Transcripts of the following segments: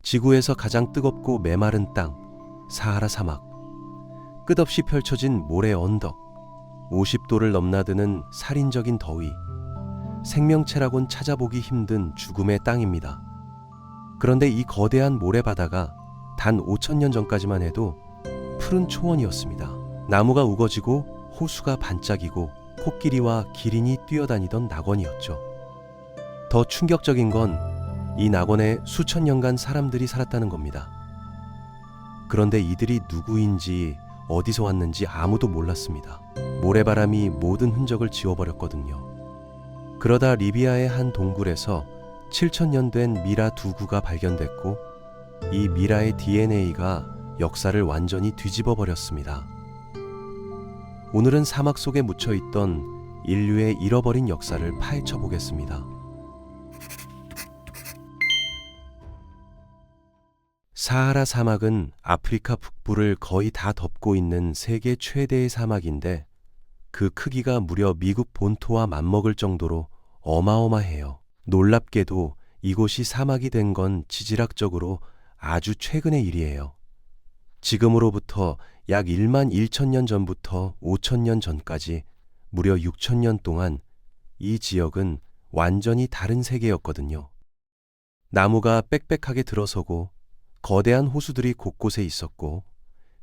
지구에서 가장 뜨겁고 메마른 땅, 사하라 사막. 끝없이 펼쳐진 모래 언덕, 50도를 넘나드는 살인적인 더위, 생명체라곤 찾아보기 힘든 죽음의 땅입니다. 그런데 이 거대한 모래바다가 단 5,000년 전까지만 해도 푸른 초원이었습니다. 나무가 우거지고 호수가 반짝이고 코끼리와 기린이 뛰어다니던 낙원이었죠. 더 충격적인 건 이 낙원에 수천 년간 사람들이 살았다는 겁니다. 그런데 이들이 누구인지 어디서 왔는지 아무도 몰랐습니다. 모래바람이 모든 흔적을 지워버렸거든요. 그러다 리비아의 한 동굴에서 7,000년 된 미라 두 구가 발견됐고 이 미라의 DNA가 역사를 완전히 뒤집어 버렸습니다. 오늘은 사막 속에 묻혀있던 인류의 잃어버린 역사를 파헤쳐 보겠습니다. 사하라 사막은 아프리카 북부를 거의 다 덮고 있는 세계 최대의 사막인데 그 크기가 무려 미국 본토와 맞먹을 정도로 어마어마해요. 놀랍게도 이곳이 사막이 된 건 지질학적으로 아주 최근의 일이에요. 지금으로부터 약 1만 1천년 전부터 5천년 전까지 무려 6천년 동안 이 지역은 완전히 다른 세계였거든요. 나무가 빽빽하게 들어서고 거대한 호수들이 곳곳에 있었고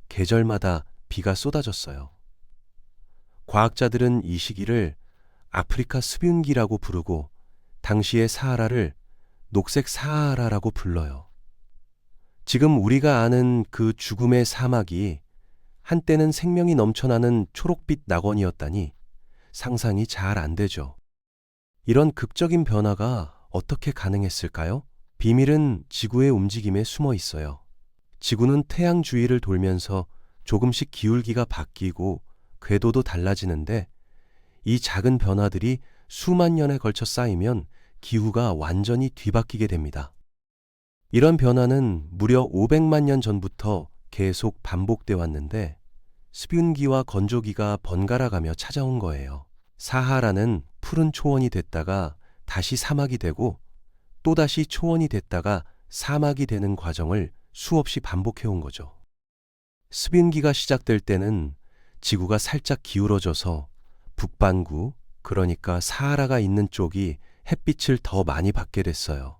계절마다 비가 쏟아졌어요. 과학자들은 이 시기를 아프리카 습윤기라고 부르고 당시의 사하라를 녹색 사하라라고 불러요. 지금 우리가 아는 그 죽음의 사막이 한때는 생명이 넘쳐나는 초록빛 낙원이었다니 상상이 잘 안 되죠. 이런 극적인 변화가 어떻게 가능했을까요? 비밀은 지구의 움직임에 숨어 있어요. 지구는 태양 주위를 돌면서 조금씩 기울기가 바뀌고 궤도도 달라지는데 이 작은 변화들이 수만 년에 걸쳐 쌓이면 기후가 완전히 뒤바뀌게 됩니다. 이런 변화는 무려 500만 년 전부터 계속 반복돼 왔는데 습윤기와 건조기가 번갈아가며 찾아온 거예요. 사하라는 푸른 초원이 됐다가 다시 사막이 되고 또다시 초원이 됐다가 사막이 되는 과정을 수없이 반복해온 거죠. 습윤기가 시작될 때는 지구가 살짝 기울어져서 북반구, 그러니까 사하라가 있는 쪽이 햇빛을 더 많이 받게 됐어요.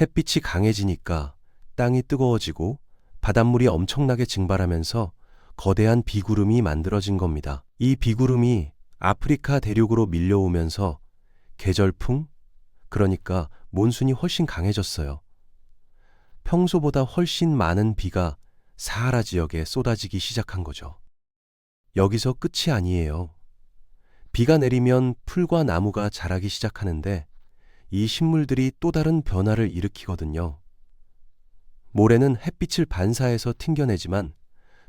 햇빛이 강해지니까 땅이 뜨거워지고 바닷물이 엄청나게 증발하면서 거대한 비구름이 만들어진 겁니다. 이 비구름이 아프리카 대륙으로 밀려오면서 계절풍, 그러니까 몬순이 훨씬 강해졌어요. 평소보다 훨씬 많은 비가 사하라 지역에 쏟아지기 시작한 거죠. 여기서 끝이 아니에요. 비가 내리면 풀과 나무가 자라기 시작하는데 이 식물들이 또 다른 변화를 일으키거든요. 모래는 햇빛을 반사해서 튕겨내지만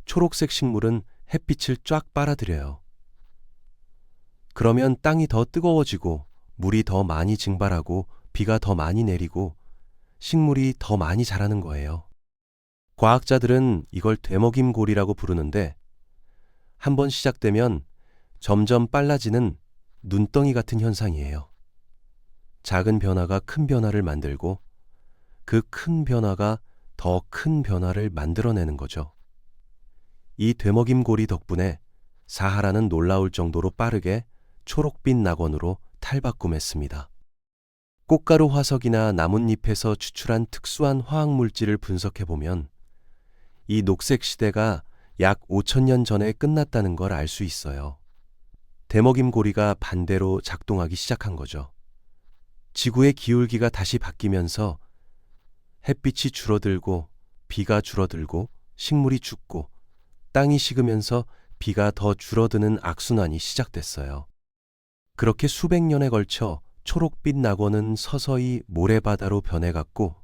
초록색 식물은 햇빛을 쫙 빨아들여요. 그러면 땅이 더 뜨거워지고 물이 더 많이 증발하고 비가 더 많이 내리고 식물이 더 많이 자라는 거예요. 과학자들은 이걸 되먹임골이라고 부르는데 한번 시작되면 점점 빨라지는 눈덩이 같은 현상이에요. 작은 변화가 큰 변화를 만들고 그 큰 변화가 더 큰 변화를 만들어내는 거죠. 이 되먹임골이 덕분에 사하라는 놀라울 정도로 빠르게 초록빛 낙원으로 탈바꿈했습니다. 꽃가루 화석이나 나뭇잎에서 추출한 특수한 화학물질을 분석해보면 이 녹색 시대가 약 5천년 전에 끝났다는 걸 알 수 있어요. 되먹임고리가 반대로 작동하기 시작한 거죠. 지구의 기울기가 다시 바뀌면서 햇빛이 줄어들고 비가 줄어들고 식물이 죽고 땅이 식으면서 비가 더 줄어드는 악순환이 시작됐어요. 그렇게 수백 년에 걸쳐 초록빛 낙원은 서서히 모래바다로 변해갔고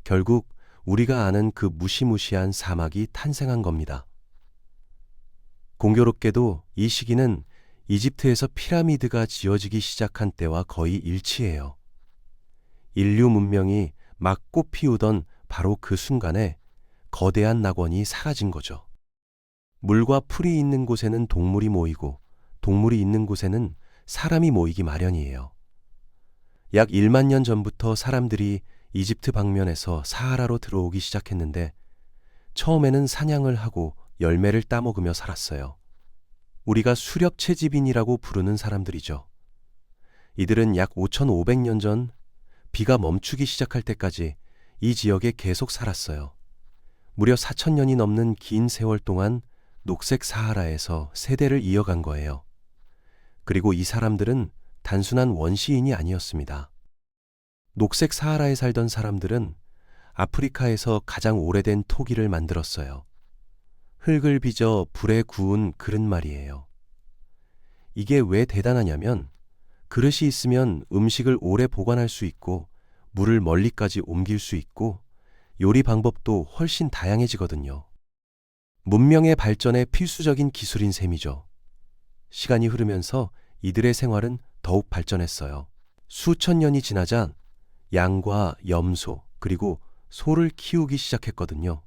결국 우리가 아는 그 무시무시한 사막이 탄생한 겁니다. 공교롭게도 이 시기는 이집트에서 피라미드가 지어지기 시작한 때와 거의 일치해요. 인류 문명이 막 꽃피우던 바로 그 순간에 거대한 낙원이 사라진 거죠. 물과 풀이 있는 곳에는 동물이 모이고 동물이 있는 곳에는 사람이 모이기 마련이에요. 약 1만 년 전부터 사람들이 이집트 방면에서 사하라로 들어오기 시작했는데 처음에는 사냥을 하고 열매를 따먹으며 살았어요. 우리가 수렵 채집인이라고 부르는 사람들이죠. 이들은 약 5,500년 전 비가 멈추기 시작할 때까지 이 지역에 계속 살았어요. 무려 4,000년이 넘는 긴 세월 동안 녹색 사하라에서 세대를 이어간 거예요. 그리고 이 사람들은 단순한 원시인이 아니었습니다. 녹색 사하라에 살던 사람들은 아프리카에서 가장 오래된 토기를 만들었어요. 흙을 빚어 불에 구운 그릇 말이에요. 이게 왜 대단하냐면 그릇이 있으면 음식을 오래 보관할 수 있고 물을 멀리까지 옮길 수 있고 요리 방법도 훨씬 다양해지거든요. 문명의 발전에 필수적인 기술인 셈이죠. 시간이 흐르면서 이들의 생활은 더욱 발전했어요. 수천 년이 지나자 양과 염소 그리고 소를 키우기 시작했거든요.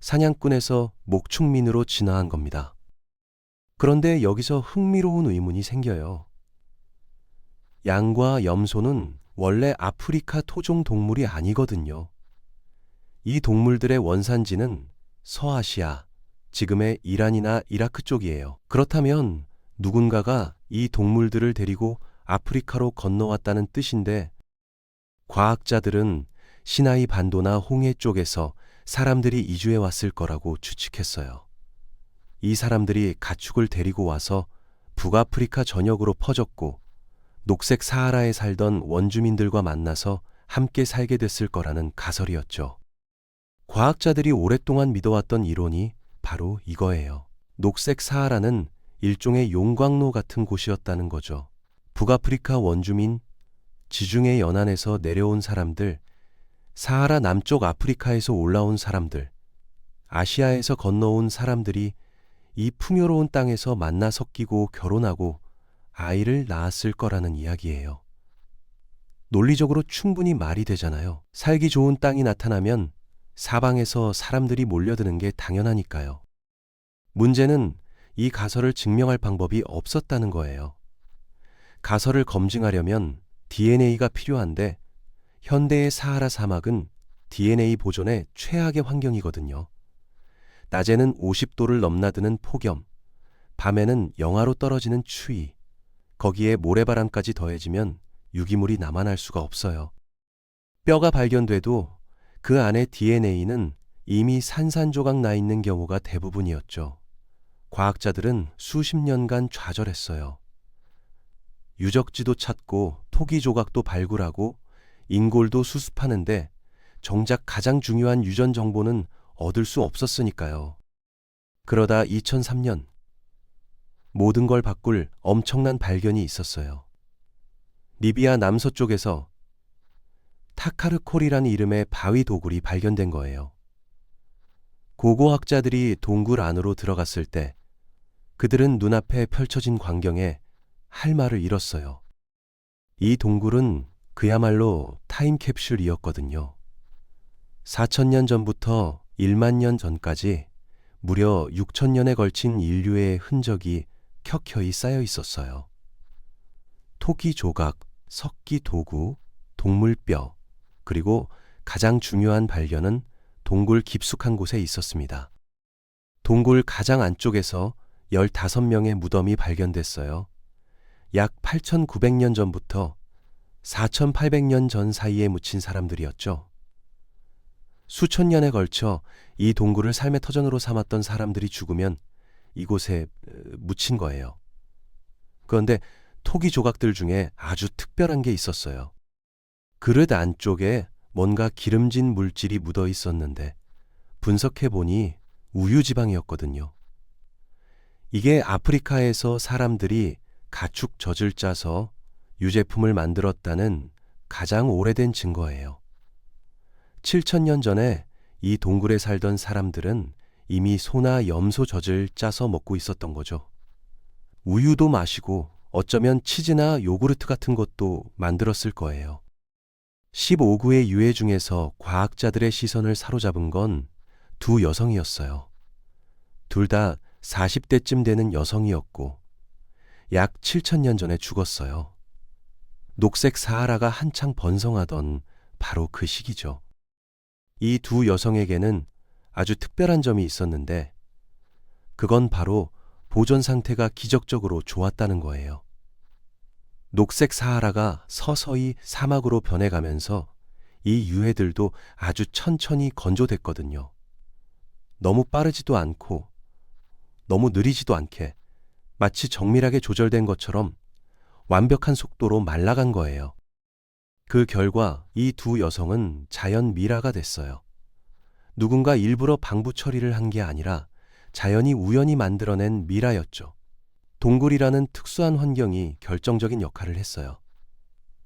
사냥꾼에서 목축민으로 진화한 겁니다. 그런데 여기서 흥미로운 의문이 생겨요. 양과 염소는 원래 아프리카 토종 동물이 아니거든요. 이 동물들의 원산지는 서아시아, 지금의 이란이나 이라크 쪽이에요. 그렇다면 누군가가 이 동물들을 데리고 아프리카로 건너왔다는 뜻인데 과학자들은 시나이 반도나 홍해 쪽에서 사람들이 이주해 왔을 거라고 추측했어요. 이 사람들이 가축을 데리고 와서 북아프리카 전역으로 퍼졌고 녹색 사하라에 살던 원주민들과 만나서 함께 살게 됐을 거라는 가설이었죠. 과학자들이 오랫동안 믿어왔던 이론이 바로 이거예요. 녹색 사하라는 일종의 용광로 같은 곳이었다는 거죠. 북아프리카 원주민, 지중해 연안에서 내려온 사람들, 사하라 남쪽 아프리카에서 올라온 사람들, 아시아에서 건너온 사람들이 이 풍요로운 땅에서 만나 섞이고 결혼하고 아이를 낳았을 거라는 이야기예요. 논리적으로 충분히 말이 되잖아요. 살기 좋은 땅이 나타나면 사방에서 사람들이 몰려드는 게 당연하니까요. 문제는 이 가설을 증명할 방법이 없었다는 거예요. 가설을 검증하려면 DNA가 필요한데 현대의 사하라 사막은 DNA 보존의 최악의 환경이거든요. 낮에는 50도를 넘나드는 폭염, 밤에는 영하로 떨어지는 추위, 거기에 모래바람까지 더해지면 유기물이 남아날 수가 없어요. 뼈가 발견돼도 그 안에 DNA는 이미 산산조각 나 있는 경우가 대부분이었죠. 과학자들은 수십 년간 좌절했어요. 유적지도 찾고 토기 조각도 발굴하고 인골도 수습하는데 정작 가장 중요한 유전 정보는 얻을 수 없었으니까요. 그러다 2003년 모든 걸 바꿀 엄청난 발견이 있었어요. 리비아 남서쪽에서 타카르콜이라는 이름의 바위 도굴이 발견된 거예요. 고고학자들이 동굴 안으로 들어갔을 때 그들은 눈앞에 펼쳐진 광경에 할 말을 잃었어요. 이 동굴은 그야말로 타임캡슐이었거든요. 4,000년 전부터 1만 년 전까지 무려 6,000년에 걸친 인류의 흔적이 켜켜이 쌓여 있었어요. 토기 조각, 석기 도구, 동물뼈, 그리고 가장 중요한 발견은 동굴 깊숙한 곳에 있었습니다. 동굴 가장 안쪽에서 15명의 무덤이 발견됐어요. 약 8,900년 전부터 4,800년 전 사이에 묻힌 사람들이었죠. 수천 년에 걸쳐 이 동굴을 삶의 터전으로 삼았던 사람들이 죽으면 이곳에 묻힌 거예요. 그런데 토기 조각들 중에 아주 특별한 게 있었어요. 그릇 안쪽에 뭔가 기름진 물질이 묻어 있었는데 분석해보니 우유지방이었거든요. 이게 아프리카에서 사람들이 가축 젖을 짜서 유제품을 만들었다는 가장 오래된 증거예요. 7,000년 전에 이 동굴에 살던 사람들은 이미 소나 염소 젖을 짜서 먹고 있었던 거죠. 우유도 마시고 어쩌면 치즈나 요구르트 같은 것도 만들었을 거예요. 15구의 유해 중에서 과학자들의 시선을 사로잡은 건 두 여성이었어요. 둘 다 40대쯤 되는 여성이었고 약 7,000년 전에 죽었어요. 녹색 사하라가 한창 번성하던 바로 그 시기죠. 이 두 여성에게는 아주 특별한 점이 있었는데 그건 바로 보존 상태가 기적적으로 좋았다는 거예요. 녹색 사하라가 서서히 사막으로 변해가면서 이 유해들도 아주 천천히 건조됐거든요. 너무 빠르지도 않고 너무 느리지도 않게 마치 정밀하게 조절된 것처럼 완벽한 속도로 말라간 거예요. 그 결과 이 두 여성은 자연 미라가 됐어요. 누군가 일부러 방부 처리를 한 게 아니라 자연이 우연히 만들어낸 미라였죠. 동굴이라는 특수한 환경이 결정적인 역할을 했어요.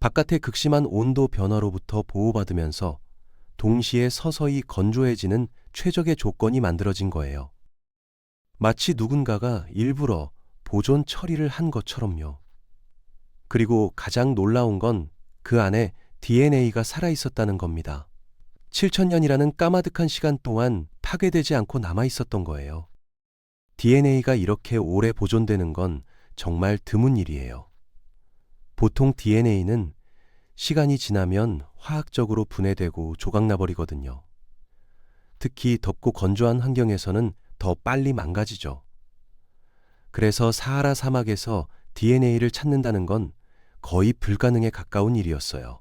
바깥의 극심한 온도 변화로부터 보호받으면서 동시에 서서히 건조해지는 최적의 조건이 만들어진 거예요. 마치 누군가가 일부러 보존 처리를 한 것처럼요. 그리고 가장 놀라운 건 그 안에 DNA가 살아있었다는 겁니다. 7천년이라는 까마득한 시간 동안 파괴되지 않고 남아있었던 거예요. DNA가 이렇게 오래 보존되는 건 정말 드문 일이에요. 보통 DNA는 시간이 지나면 화학적으로 분해되고 조각나버리거든요. 특히 덥고 건조한 환경에서는 더 빨리 망가지죠. 그래서 사하라 사막에서 DNA를 찾는다는 건 거의 불가능에 가까운 일이었어요.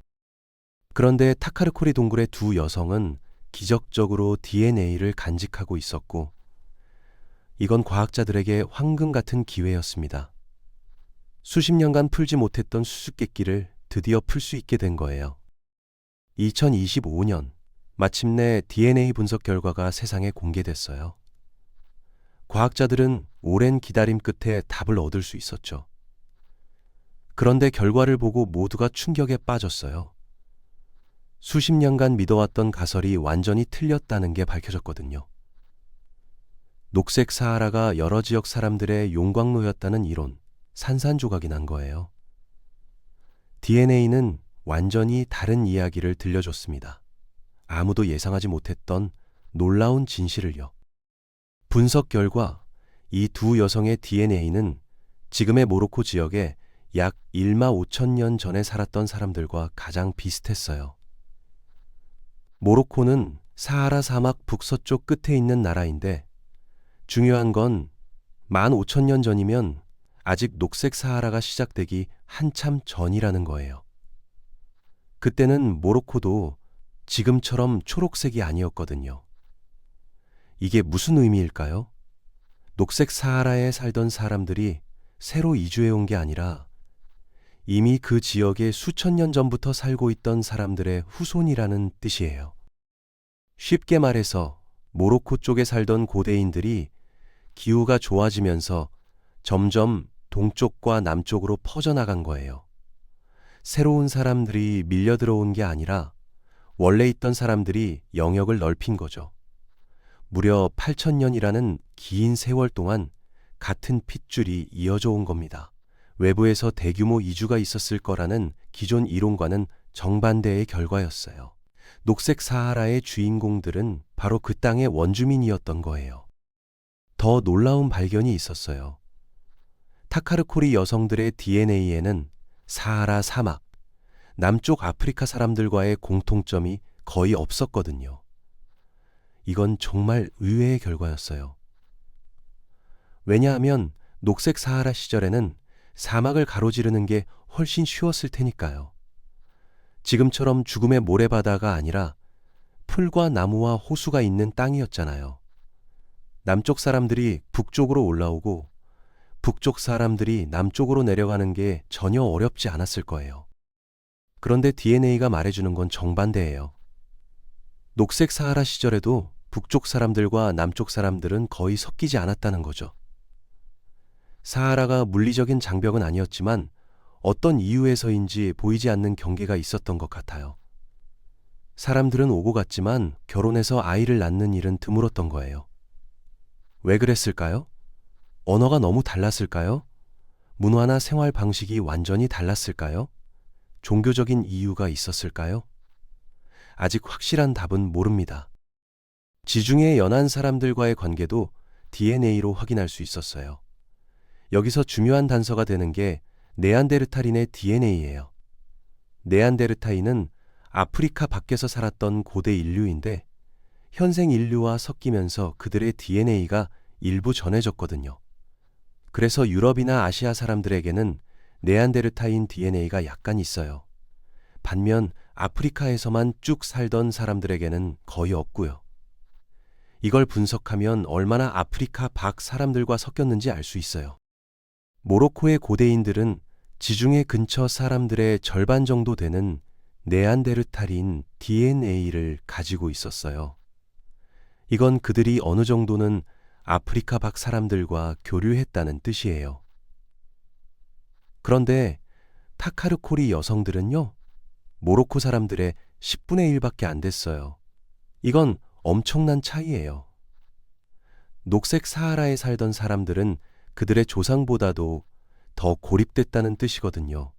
그런데 타카르코리 동굴의 두 여성은 기적적으로 DNA를 간직하고 있었고 이건 과학자들에게 황금 같은 기회였습니다. 수십 년간 풀지 못했던 수수께끼를 드디어 풀 수 있게 된 거예요. 2025년 마침내 DNA 분석 결과가 세상에 공개됐어요. 과학자들은 오랜 기다림 끝에 답을 얻을 수 있었죠. 그런데 결과를 보고 모두가 충격에 빠졌어요. 수십 년간 믿어왔던 가설이 완전히 틀렸다는 게 밝혀졌거든요. 녹색 사하라가 여러 지역 사람들의 용광로였다는 이론, 산산조각이 난 거예요. DNA는 완전히 다른 이야기를 들려줬습니다. 아무도 예상하지 못했던 놀라운 진실을요. 분석 결과 이 두 여성의 DNA는 지금의 모로코 지역에 약 1만 5천 년 전에 살았던 사람들과 가장 비슷했어요. 모로코는 사하라 사막 북서쪽 끝에 있는 나라인데 중요한 건 15,000년 전이면 아직 녹색 사하라가 시작되기 한참 전이라는 거예요. 그때는 모로코도 지금처럼 초록색이 아니었거든요. 이게 무슨 의미일까요? 녹색 사하라에 살던 사람들이 새로 이주해온 게 아니라 이미 그 지역에 수천 년 전부터 살고 있던 사람들의 후손이라는 뜻이에요. 쉽게 말해서 모로코 쪽에 살던 고대인들이 기후가 좋아지면서 점점 동쪽과 남쪽으로 퍼져나간 거예요. 새로운 사람들이 밀려 들어온 게 아니라 원래 있던 사람들이 영역을 넓힌 거죠. 무려 8,000년이라는 긴 세월 동안 같은 핏줄이 이어져 온 겁니다. 외부에서 대규모 이주가 있었을 거라는 기존 이론과는 정반대의 결과였어요. 녹색 사하라의 주인공들은 바로 그 땅의 원주민이었던 거예요. 더 놀라운 발견이 있었어요. 타카르코리 여성들의 DNA에는 사하라 사막, 남쪽 아프리카 사람들과의 공통점이 거의 없었거든요. 이건 정말 의외의 결과였어요. 왜냐하면 녹색 사하라 시절에는 사막을 가로지르는 게 훨씬 쉬웠을 테니까요. 지금처럼 죽음의 모래바다가 아니라 풀과 나무와 호수가 있는 땅이었잖아요. 남쪽 사람들이 북쪽으로 올라오고 북쪽 사람들이 남쪽으로 내려가는 게 전혀 어렵지 않았을 거예요. 그런데 DNA가 말해주는 건 정반대예요. 녹색 사하라 시절에도 북쪽 사람들과 남쪽 사람들은 거의 섞이지 않았다는 거죠. 사하라가 물리적인 장벽은 아니었지만 어떤 이유에서인지 보이지 않는 경계가 있었던 것 같아요. 사람들은 오고 갔지만 결혼해서 아이를 낳는 일은 드물었던 거예요. 왜 그랬을까요? 언어가 너무 달랐을까요? 문화나 생활 방식이 완전히 달랐을까요? 종교적인 이유가 있었을까요? 아직 확실한 답은 모릅니다. 지중해 연안 사람들과의 관계도 DNA로 확인할 수 있었어요. 여기서 중요한 단서가 되는 게 네안데르탈인의 DNA예요. 네안데르탈인은 아프리카 밖에서 살았던 고대 인류인데 현생 인류와 섞이면서 그들의 DNA가 일부 전해졌거든요. 그래서 유럽이나 아시아 사람들에게는 네안데르탈인 DNA가 약간 있어요. 반면 아프리카에서만 쭉 살던 사람들에게는 거의 없고요. 이걸 분석하면 얼마나 아프리카 밖 사람들과 섞였는지 알 수 있어요. 모로코의 고대인들은 지중해 근처 사람들의 절반 정도 되는 네안데르탈인 DNA를 가지고 있었어요. 이건 그들이 어느 정도는 아프리카 밖 사람들과 교류했다는 뜻이에요. 그런데 타카르코리 여성들은요, 모로코 사람들의 10분의 1밖에 안 됐어요. 이건 엄청난 차이예요. 녹색 사하라에 살던 사람들은 그들의 조상보다도 더 고립됐다는 뜻이거든요.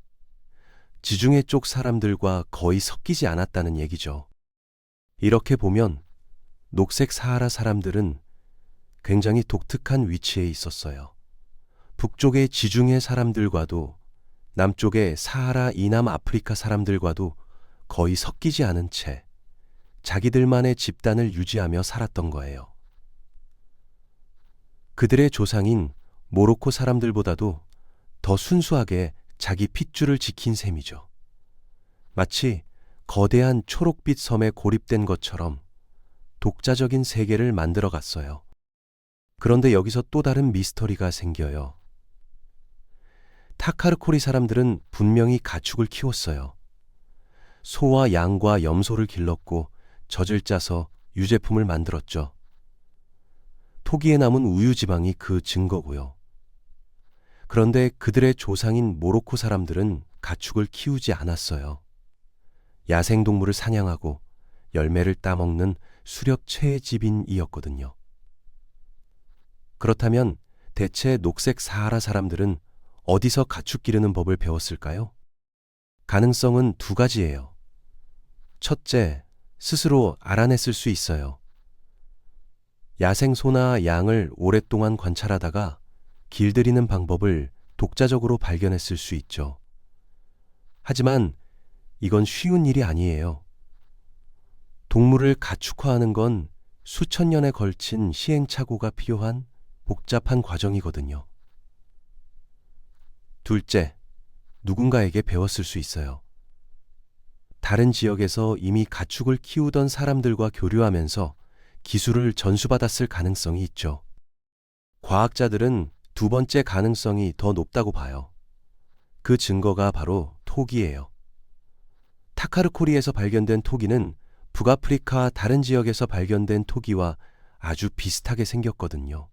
지중해 쪽 사람들과 거의 섞이지 않았다는 얘기죠. 이렇게 보면 녹색 사하라 사람들은 굉장히 독특한 위치에 있었어요. 북쪽의 지중해 사람들과도 남쪽의 사하라 이남 아프리카 사람들과도 거의 섞이지 않은 채 자기들만의 집단을 유지하며 살았던 거예요. 그들의 조상인 모로코 사람들보다도 더 순수하게 자기 핏줄을 지킨 셈이죠. 마치 거대한 초록빛 섬에 고립된 것처럼 독자적인 세계를 만들어 갔어요. 그런데 여기서 또 다른 미스터리가 생겨요. 타카르코리 사람들은 분명히 가축을 키웠어요. 소와 양과 염소를 길렀고 젖을 짜서 유제품을 만들었죠. 토기에 남은 우유 지방이 그 증거고요. 그런데 그들의 조상인 모로코 사람들은 가축을 키우지 않았어요. 야생동물을 사냥하고 열매를 따먹는 수렵 채집인이었거든요. 그렇다면 대체 녹색 사하라 사람들은 어디서 가축 기르는 법을 배웠을까요? 가능성은 두 가지예요. 첫째, 스스로 알아냈을 수 있어요. 야생 소나 양을 오랫동안 관찰하다가 길들이는 방법을 독자적으로 발견했을 수 있죠. 하지만 이건 쉬운 일이 아니에요. 동물을 가축화하는 건 수천 년에 걸친 시행착오가 필요한 복잡한 과정이거든요. 둘째, 누군가에게 배웠을 수 있어요. 다른 지역에서 이미 가축을 키우던 사람들과 교류하면서 기술을 전수받았을 가능성이 있죠. 과학자들은 두 번째 가능성이 더 높다고 봐요. 그 증거가 바로 토기예요. 타카르코리에서 발견된 토기는 북아프리카 다른 지역에서 발견된 토기와 아주 비슷하게 생겼거든요.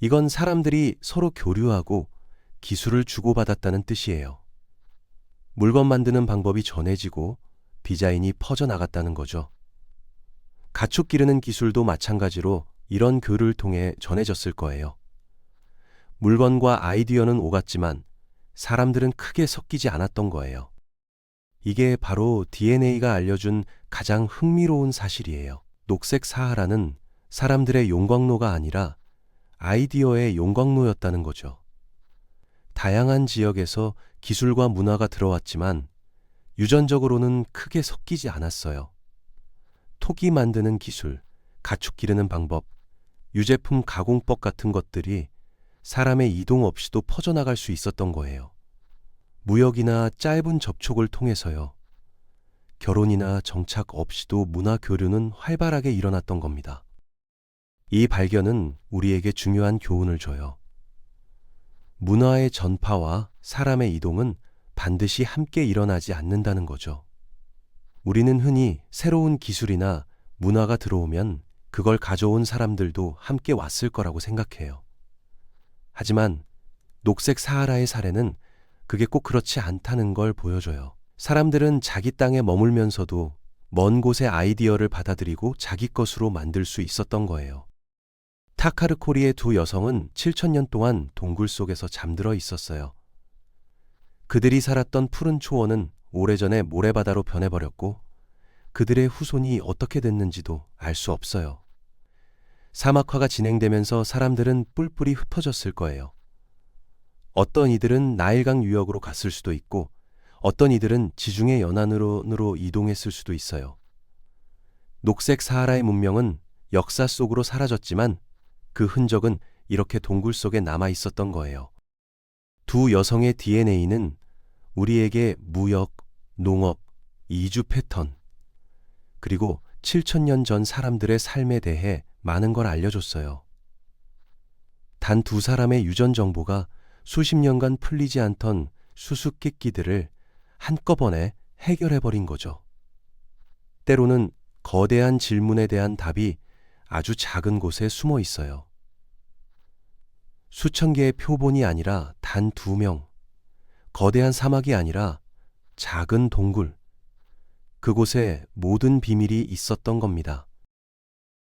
이건 사람들이 서로 교류하고 기술을 주고받았다는 뜻이에요. 물건 만드는 방법이 전해지고 디자인이 퍼져나갔다는 거죠. 가축 기르는 기술도 마찬가지로 이런 교류를 통해 전해졌을 거예요. 물건과 아이디어는 오갔지만 사람들은 크게 섞이지 않았던 거예요. 이게 바로 DNA가 알려준 가장 흥미로운 사실이에요. 녹색 사하라는 사람들의 용광로가 아니라 아이디어의 용광로였다는 거죠. 다양한 지역에서 기술과 문화가 들어왔지만 유전적으로는 크게 섞이지 않았어요. 토기 만드는 기술, 가축 기르는 방법, 유제품 가공법 같은 것들이 사람의 이동 없이도 퍼져나갈 수 있었던 거예요. 무역이나 짧은 접촉을 통해서요. 결혼이나 정착 없이도 문화 교류는 활발하게 일어났던 겁니다. 이 발견은 우리에게 중요한 교훈을 줘요. 문화의 전파와 사람의 이동은 반드시 함께 일어나지 않는다는 거죠. 우리는 흔히 새로운 기술이나 문화가 들어오면 그걸 가져온 사람들도 함께 왔을 거라고 생각해요. 하지만 녹색 사하라의 사례는 그게 꼭 그렇지 않다는 걸 보여줘요. 사람들은 자기 땅에 머물면서도 먼 곳의 아이디어를 받아들이고 자기 것으로 만들 수 있었던 거예요. 타카르코리의 두 여성은 7,000년 동안 동굴 속에서 잠들어 있었어요. 그들이 살았던 푸른 초원은 오래전에 모래바다로 변해버렸고 그들의 후손이 어떻게 됐는지도 알 수 없어요. 사막화가 진행되면서 사람들은 뿔뿔이 흩어졌을 거예요. 어떤 이들은 나일강 유역으로 갔을 수도 있고 어떤 이들은 지중해 연안으로 이동했을 수도 있어요. 녹색 사하라의 문명은 역사 속으로 사라졌지만 그 흔적은 이렇게 동굴 속에 남아 있었던 거예요. 두 여성의 DNA는 우리에게 무역, 농업, 이주 패턴, 그리고 7,000년 전 사람들의 삶에 대해 많은 걸 알려줬어요. 단 두 사람의 유전 정보가 수십 년간 풀리지 않던 수수께끼들을 한꺼번에 해결해버린 거죠. 때로는 거대한 질문에 대한 답이 아주 작은 곳에 숨어 있어요. 수천 개의 표본이 아니라 단 2명, 거대한 사막이 아니라 작은 동굴, 그곳에 모든 비밀이 있었던 겁니다.